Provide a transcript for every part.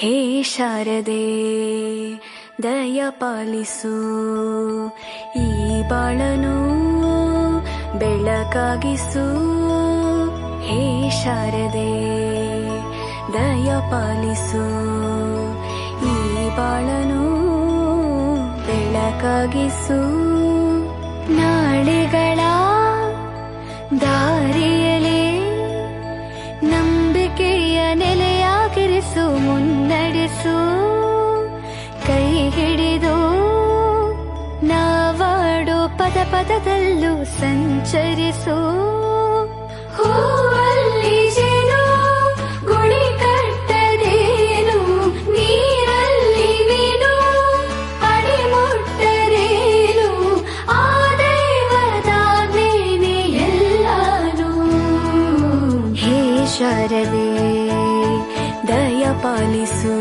ಹೇ ಶಾರದೆ ದಯ ಪಾಲಿಸು, ಈ ಬಾಳನು ಬೆಳಕಾಗಿಸು. ಹೇ ಶಾರದೆ ದಯ ಪಾಲಿಸು, ಈ ಬಾಳನು ಬೆಳಕಾಗಿಸು. ನಾಳೆಗಳ ದಾರಿಯಲೇ ನಂಬಿಕೆಯ ನೆಲೆಯಾಗಿರಿಸು, ಮುನ್ನಡೆಸು. ಕೈ ಹಿಡಿದು ನಾವಾಡೋ ಪದ ಪದದಲ್ಲೂ ಸಂಚರಿಸು. ಹೂವಲ್ಲಿ ಜೇನು ಗುಡಿ ಕಟ್ಟದೇನು, ನೀರಲ್ಲಿ ಮೀನು ಅಡಿ ಮುಟ್ಟರೇನು, ಆ ದೈವದಾಜ್ಞೆನೇ ಎಲ್ಲಾನು. ಹೇ ಶಾರದೆ ದಯ ಪಾಲಿಸು,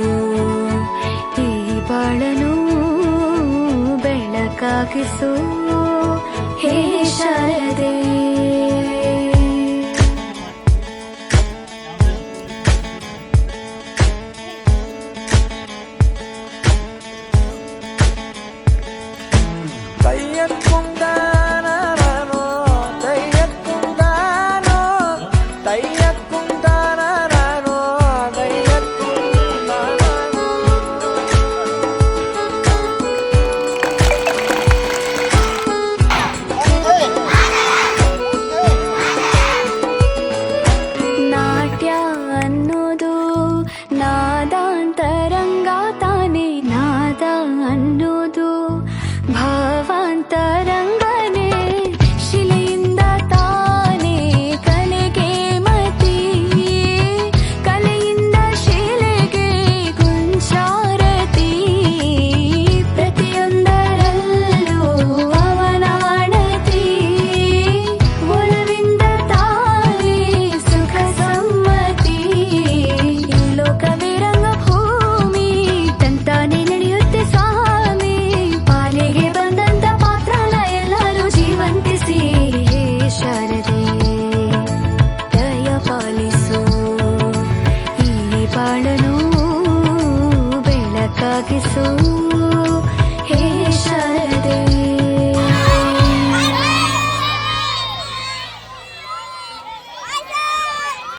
ಈ ಬಾಳನು ಬೆಳಕಾಗಿಸು. ಹೇ ಶಾರದೆ ನಾದಾಂತರಂಗ ತಾನೇ, ನಾದ ಅನ್ನೋದು ಭಾವಾಂತರಂಗನೇ. ಶಿಲೆಯಿಂದ ತಾನೇ ಕಲೆಗೆ ಮತಿ, ಕಲೆಯಿಂದ ಶಿಲೆಗೆ ಗುಂಚಾರತಿ. ಪ್ರತಿಯೊಂದರಲ್ಲೂ ಅವನಾಣತಿ, ಒಲವಿಂದ ತಾನೇ ಸುಖ ಸಮ್ಮತಿ. ಲೋಕವೇ ರಂಗಭೂಮಿ ತಂತಾನೆ ನಡೆಯುತ್ತೆ ಸ್ವಾಮಿ, ಪಾಲಿಗೆ ಬಂದಂತ ಪಾತ್ರನ ಎಲ್ಲರೂ ಜೀವಂತಿಸಿ. ಹೇ ಶಾರದೆ ದಯ ಪಾಲಿಸು, ಈ ಬಾಳನು ಬೆಳಕಾಗಿಸು.